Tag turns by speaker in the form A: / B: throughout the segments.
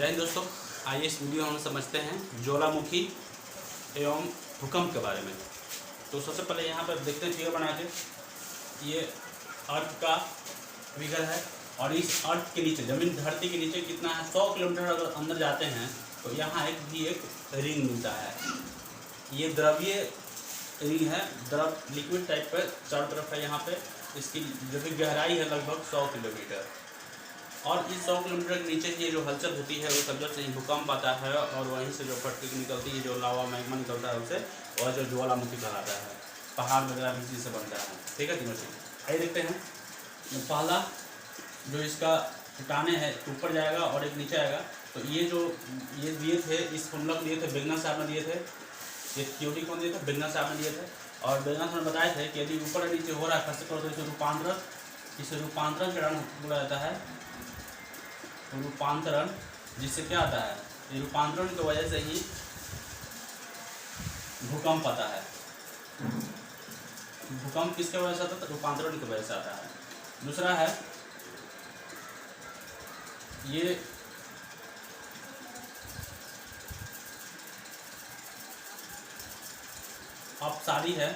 A: जय हिंद दोस्तों, आइए इस वीडियो में हम समझते हैं ज्वालामुखी एवं भूकंप के बारे में। तो सबसे पहले यहाँ पर देखते हैं फिगर बना के, ये अर्थ का फिगर है और इस अर्थ के नीचे जमीन धरती के नीचे कितना है 100 किलोमीटर अगर अंदर जाते हैं तो यहाँ एक रिंग मिलता है। ये द्रव्य रिंग है, द्रव लिक्विड टाइप पर चारों तरफ है। यहाँ पे इसकी जो भी गहराई है लगभग 100 किलोमीटर और इस 100 किलोमीटर के नीचे ये जो हलचल होती है वो सब से ही भूकंप आता है और वहीं से जो फटके निकलती है, जो लावा मैग्मा निकलता है उसे, और जो ज्वालामुखी कहलाता है। पहाड़ वगैरह भी इसी से बनता है। ठीक है, तीनों चीज़ आइए देखते हैं। पहला जो इसका ठिकाने है ऊपर जाएगा और एक नीचे आएगा। तो ये दिए थे, इस फॉर्मूला को दिए थे बेगना साहब ने दिए थे, ये थ्योरी कौन दिए थे, बेगना साहब ने दिए थे। और बेगना साहब ने बताए थे कि यदि ऊपर और नीचे हो रहा है फर्स्ट करो तो इसे रूपांतरण चरण बोला जाता है। रूपांतरण, जिससे क्या आता है, ये रूपांतरण की वजह से ही भूकंप आता है। भूकंप किसके वजह से आता है? रूपांतरण की वजह से आता है। दूसरा है ये अपसारी है,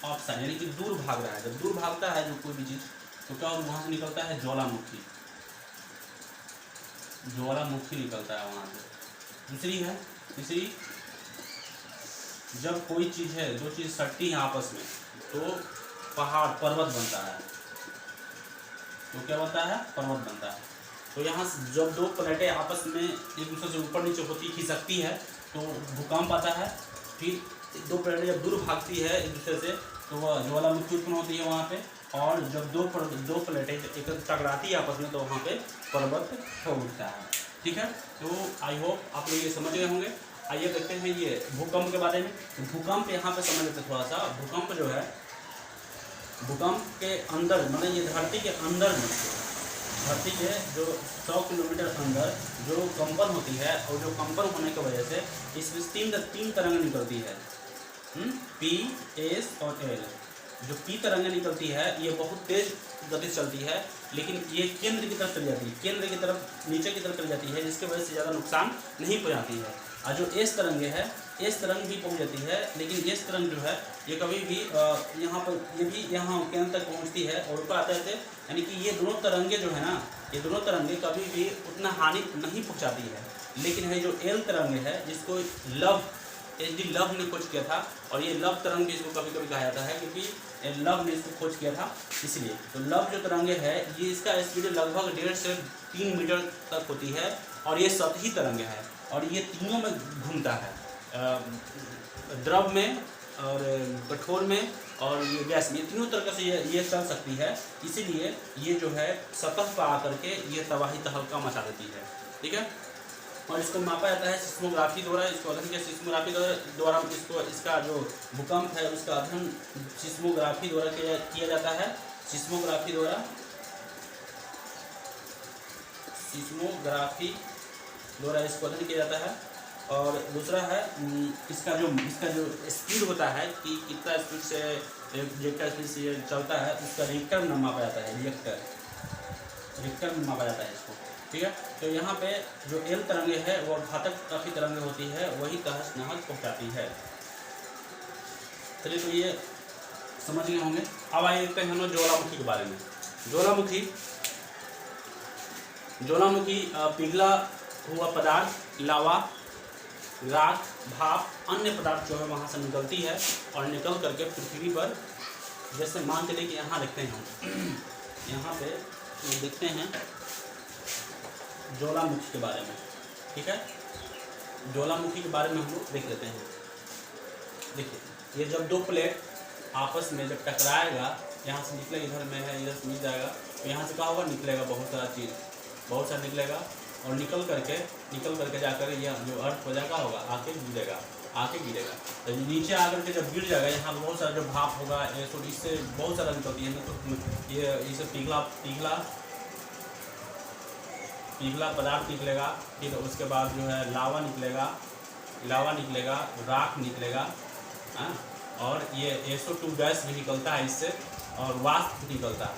A: अपसारी यानी कि दूर भाग रहा है। जब दूर भागता है जो कोई भी चीज तो क्या और वहां से निकलता है ज्वालामुखी, ज्वालामुखी निकलता है वहां से। तीसरी जब कोई चीज है, दो चीज सटती है आपस में तो पहाड़ पर्वत बनता है। तो क्या बनता है? पर्वत बनता है। तो यहाँ से जब दो प्लेटें आपस में एक दूसरे से ऊपर नीचे होती खिसकती है तो भूकंप आता है। फिर दो प्लेटें जब दूर भागती है एक दूसरे से तो वह ज्वालामुखी उत्पन्न होती है वहाँ पे। और जब दो प्लेटें एक टकराती है आपस में तो वहाँ पे पर्वत हो उठता है। ठीक है, तो आई होप आप लोग ये समझ गए होंगे। आइए देखते हैं ये भूकंप के बारे में। भूकंप यहाँ पे समझ लेते थोड़ा सा। भूकंप जो है, भूकंप के अंदर मतलब ये धरती के अंदर में, धरती के जो 100 किलोमीटर अंदर जो कंपन होती है और जो कंपन होने की वजह से इसमें तीन तरंगें निकलती है, पी, एस और एल। जो पी तरंगें निकलती है ये बहुत तेज गति से चलती है, लेकिन ये केंद्र की तरफ चली जाती है, केंद्र की तरफ नीचे की तरफ चली जाती है, जिसकी वजह से ज़्यादा नुकसान नहीं पहुँचाती है। और जो एस तरंगे है, एस तरंग भी पहुँच जाती है, लेकिन एस तरंग जो है ये कभी भी यहाँ पर ये भी यहाँ केंद्र तक पहुँचती है और ऊपर आते आते, यानी कि ये दोनों तरंगे जो है ना, ये दोनों तरंगे कभी भी उतना हानि नहीं पहुँचाती है। लेकिन है जो एल तरंगे है, जिसको HD लव ने खोज किया था, और ये लव तरंग भी इसको कभी कभी कहा जाता है क्योंकि लव ने इसको खोज किया था इसलिए। तो लव जो तरंगे है ये इसका स्पीड लगभग 1.5 से 3 मीटर तक होती है और ये सतही तरंगे है और ये तीनों में घूमता है, द्रव में और कठोर में और ये गैस में, तीनों तरह से ये चल सकती है। इसीलिए ये जो है सतह पर आकर के ये तबाही तहलका मचा देती है। ठीक है, और इसको मापा जाता है सिस्मोग्राफी द्वारा। इसको अध्ययन किया सिस्मोग्राफी द्वारा इसका जो भूकंप है उसका अध्ययन सिस्मोग्राफी द्वारा किया जाता है। सिस्मोग्राफी द्वारा इसको अध्ययन किया जाता है। और दूसरा है इसका जो स्पीड होता है कि कितना स्पीड से रिएक्टर स्पीड से ये चलता है, उसका रिएक्टर में मापा जाता है, रिएक्टर में मापा जाता है इसको। ठीक है, तो यहाँ पे जो एल तरंगे है वो घातक काफ़ी तरंगे होती है, वही तहस नहस पहुँचाती है। चलिए, तो ये समझ गए होंगे। अब आइए देखते हैं हम लोग ज्वालामुखी के बारे में। ज्वालामुखी पिघला हुआ पदार्थ, लावा, राख, भाप, अन्य पदार्थ जो है वहाँ से निकलती है और निकल करके पृथ्वी पर, जैसे मान के लिए कि यहाँ देखते हैं हम यहाँ पे देखते हैं ज्वालामुखी के बारे में। ठीक है, ज्वालामुखी के बारे में हम लोग देख लेते हैं। देखिए, ये जब दो प्लेट आपस में जब टकराएगा, यहाँ से निकलेगा, इधर में है, इधर से मिल जाएगा, तो यहाँ से क्या होगा, निकलेगा बहुत सारा निकलेगा और निकल करके जाकर यह जो अर्थ वजह का होगा आके गिरेगा। तो नीचे आकर के जब गिर जाएगा, यहाँ बहुत सारा जो भाप होगा तो इससे बहुत सारा निकलती है। तो ये इसे पिघला पदार्थ निकलेगा। फिर उसके बाद जो है लावा निकलेगा, राख निकलेगा, और ये SO2 गैस भी निकलता है इससे, और वाष्प निकलता है।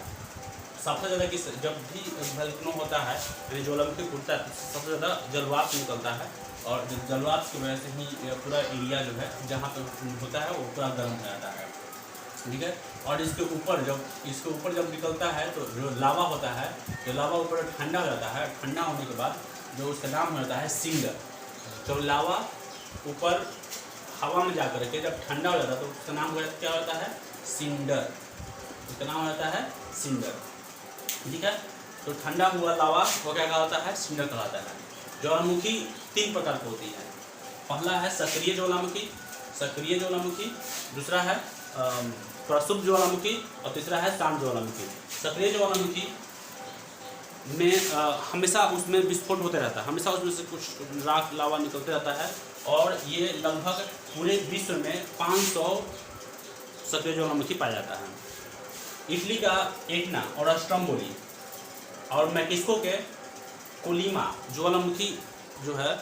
A: सबसे ज़्यादा किस जब भी वोल्केनो होता है यानी ज्वालामुखी फूटता है तो सबसे ज़्यादा जलवाष्प निकलता है, और जलवाष्प की वजह से ही पूरा एरिया जो है जहाँ पे होता है वो पूरा गर्म हो जाता है, ठीक है। और इसके ऊपर जब निकलता है तो जो लावा होता है, जो लावा ऊपर ठंडा हो जाता है, ठंडा होने के बाद जो उसका नाम हो जाता है सिंडर। जब लावा ऊपर हवा में जाकर के जब ठंडा हो जाता है तो उसका नाम हो जाता क्या होता है, सिंडर। उसका नाम हो जाता है सिंडर, ठीक है। तो ठंडा हुआ लावा वो क्या कहलाता है, सिंडर कहलाता है। ज्वालामुखी 3 प्रकार की होती है। पहला है सक्रिय ज्वालामुखी, दूसरा है प्रसुप्त ज्वालामुखी और तीसरा है शांत ज्वालामुखी। सक्रिय ज्वालामुखी में हमेशा उसमें विस्फोट होते रहता है, हमेशा उसमें से कुछ राख लावा निकलते रहता है, और ये लगभग पूरे विश्व में 500 सक्रिय ज्वालामुखी पाया जाता है। इटली का एटना और स्ट्रम्बोली और मैक्सिको के कोलिमा ज्वालामुखी जो है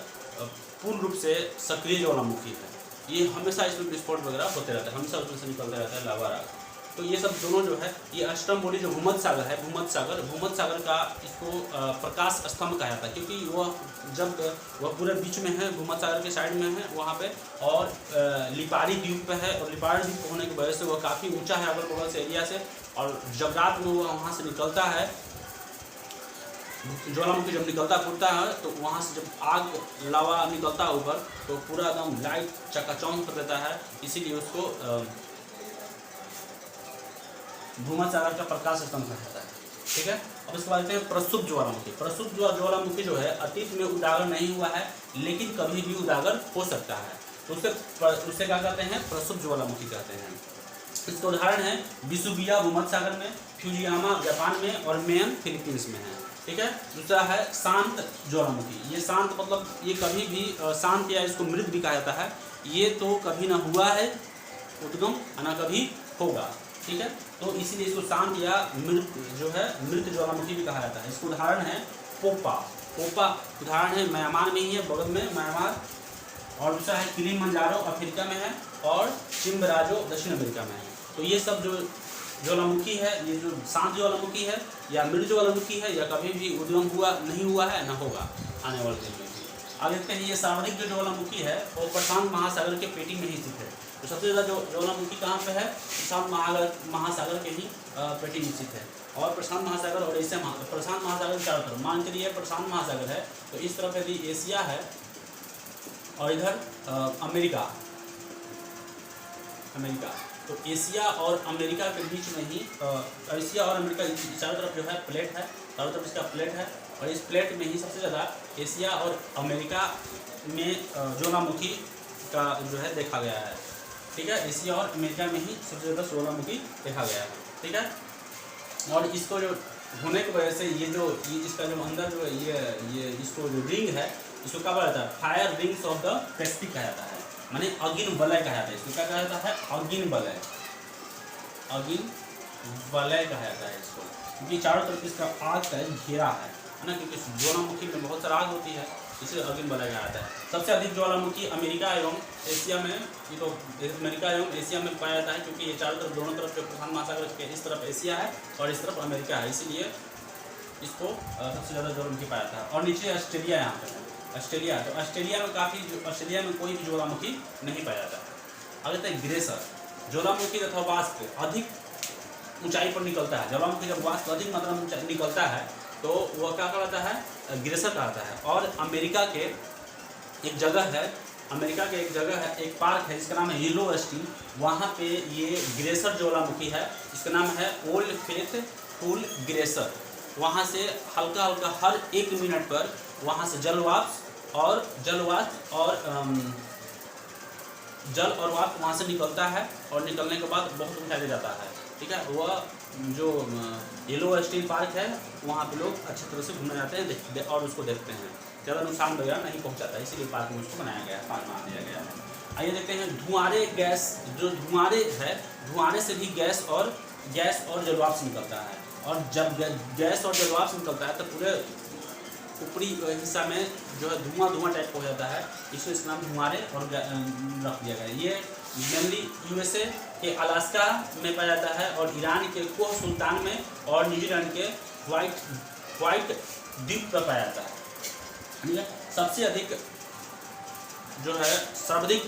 A: पूर्ण रूप से सक्रिय ज्वालामुखी है। ये हमेशा इसमें विस्फोट वगैरह होते रहता है, हमेशा उसमें से निकलता रहता है लावा राख। तो ये सब दोनों जो है, ये स्ट्रम्बोली जो भूमध्य सागर है, भूमध्य सागर का इसको प्रकाश स्तंभ कहा जाता है, क्योंकि वह पूरे बीच में है, भूमध्य सागर के साइड में है वहाँ पे, और लिपारी द्वीप पे है, और लिपारी द्वीप होने की वजह से वह काफ़ी ऊंचा है अगल बगल से एरिया से, और जब रात में वह वहाँ से निकलता है, ज्वालामुखी जब निकलता फूटता है तो वहाँ से जब आग लावा निकलता है ऊपर तो पूरा एकदम लाइट चकाचौंध कर देता है, इसीलिए उसको भूमध्य सागर का प्रकाश स्तंभ कहा जाता है, ठीक है। अब इसके बाद हैं प्रसुप्त ज्वालामुखी। प्रसुप्त ज्वालामुखी जो है अतीत में उजागर नहीं हुआ है, लेकिन कभी भी उजागर हो सकता है, तो उससे क्या कहते हैं, प्रसुप्त ज्वालामुखी कहते हैं। इसका उदाहरण है विसुबिया भूमध्य सागर में, फ्यूजियामा जापान में, और मेयन फिलीपींस में है, ठीक है। दूसरा है शांत ज्वालामुखी। ये शांत मतलब ये कभी भी शांत या इसको मृत भी कहा जाता है, ये तो कभी ना हुआ है उद्गम ना कभी होगा, ठीक है। तो इसीलिए इसको शांत या मृत ज्वालामुखी भी कहा जाता है। इसका उदाहरण है पोपा उदाहरण है म्यांमार में ही है, बगल में म्यांमार, और दूसरा है किलिमंजारो अफ्रीका में है, और चिम्बराजो दक्षिण अमेरिका में है। तो ये सब जो ज्वालामुखी है, ये जो शांत ज्वालामुखी है या मृत ज्वालामुखी है, या कभी भी उद्गम नहीं हुआ है न होगा आने वाले दिन में भी। अब देखते हैं ये सामरिक जो ज्वालामुखी है वो प्रशांत महासागर के पेटी में ही स्थित है। तो सबसे ज़्यादा जो ज्वालामुखी कहाँ पे है, प्रशांत महासागर के ही पेटी में स्थित है। और प्रशांत महासागर और प्रशांत महासागर चारों तरफ मान के लिए प्रशांत महासागर है, तो इस तरफ यदि एशिया है और इधर अमेरिका, तो एशिया और अमेरिका के बीच में ही एशिया और अमेरिका चारों तरफ जो है प्लेट है, चारों तरफ इसका प्लेट है, और इस प्लेट में ही सबसे ज़्यादा एशिया और अमेरिका में ज्वालामुखी का जो है देखा गया है, ठीक है। एशिया और अमेरिका में ही सबसे ज़्यादा ज्वालामुखी देखा गया है, ठीक है। और इसको जो होने की वजह से ये इसका जो अंदर जो ये इसको जो रिंग है, इसको क्या कहा जाता है, fire rings of the Pacific कहा जाता है, माने अगिन वलय कहा जाता है। इसको क्या कहा जाता है, अगिन वलय कहा जाता है इसको, क्योंकि चारों तरफ इसका आग का घेरा है ना, क्योंकि ज्वालामुखी में बहुत सारा आग होती है, इसे अगिन वलय कहा जाता है। सबसे अधिक ज्वालामुखी अमेरिका एवं एशिया में, ये तो अमेरिका एवं एशिया में पाया जाता है, क्योंकि ये चारों तरफ दोनों तरफ जो प्रशांत महासागर के इस तरफ एशिया है और इस तरफ अमेरिका है, इसीलिए इसको सबसे ज़्यादा ज्वालामुखी पाया जाता है। और नीचे ऑस्ट्रेलिया यहाँ पर है, ऑस्ट्रेलिया, तो ऑस्ट्रेलिया में कोई भी ज्वालामुखी नहीं पाया जाता है। अगले तक ग्लेशियर, ज्वालामुखी तथा वाष्प अधिक ऊंचाई पर निकलता है। ज्वालामुखी जब वाष्प अधिक मात्रा में निकलता है तो वह क्या कहलाता है, ग्लेशियर कहलाता है। और अमेरिका के एक जगह है, एक पार्क है जिसका नाम है येलोस्टोन, वहाँ पे ये ग्लेशियर ज्वालामुखी है, इसका नाम है ओल्ड फेथफुल ग्लेशियर। वहाँ से हल्का हल्का हर 1 मिनट पर वहाँ से जल और वाष्प वहाँ से निकलता है, और निकलने के बाद बहुत ऊंचाई जाता है, ठीक है। वह जो येलोस्टोन पार्क है वहाँ पे लोग अच्छी तरह से घूमने जाते हैं और उसको देखते हैं, ज़्यादा नुकसान वगैरह नहीं पहुँचाता, इसीलिए पार्क में उसको बनाया गया है, पार्क बना दिया गया है। आइए देखते हैं धुआंरे गैस, जो धुआंरे है, धुआंरे से भी गैस और जलवाष्प निकलता है, और जब गैस और जलवाष्प निकलता है तो पूरे ऊपरी हिस्सा में जो है धुआं टाइप हो जाता है, इसलिए इसका नाम धुआंरे और रख दिया गया है। ये मेनली USA के अलास्का में पाया जाता है, और ईरान के कोह सुल्तान में, और न्यूजीलैंड के व्हाइट द्वीप पर पाया जाता है। ठीक है, सबसे अधिक जो है सर्वाधिक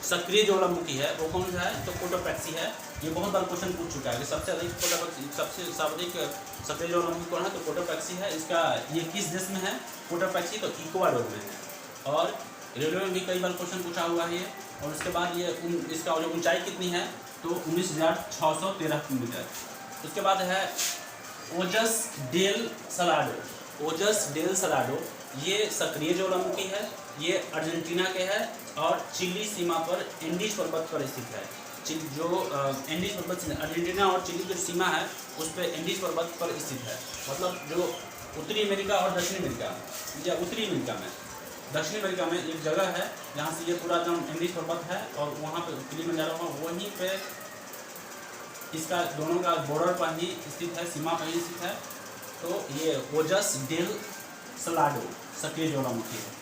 A: सक्रिय ज्वालामुखी है वो कौन सा है, तो कोटोपैक्सी है। ये बहुत बार क्वेश्चन पूछ चुका है कि सबसे सर्वाधिक सक्रिय ज्वालामुखी कौन है, तो कोटोपैक्सी है। इसका ये किस देश में है कोटोपैक्सी, तो इक्वाडोर में है। और रेलवे में भी कई बार क्वेश्चन पूछा हुआ है ये। और उसके बाद ये इसका जो ऊंचाई कितनी है, तो 19,613 मीटर। उसके बाद है ओजस डेल सलाडो, ये सक्रिय ज्वालामुखी है। ये अर्जेंटीना के है और चिली सीमा पर एंडीज पर्वत पर स्थित है। एंडीज पर्वत से अर्जेंटीना और चिली जो सीमा है उस पर एंडीज पर्वत पर स्थित है। मतलब जो उत्तरी अमेरिका और दक्षिणी अमेरिका, या उत्तरी अमेरिका में, दक्षिणी अमेरिका में एक जगह है जहाँ से ये पूरा एकदम एंडीज पर्वत है, और वहाँ पे किलिमंजारो है, वहीं पे इसका दोनों का बॉर्डर पर ही स्थित है, सीमा पर ही स्थित है। तो ये ओजस डेल सलाडो सक्रिय ज्वालामुखी है।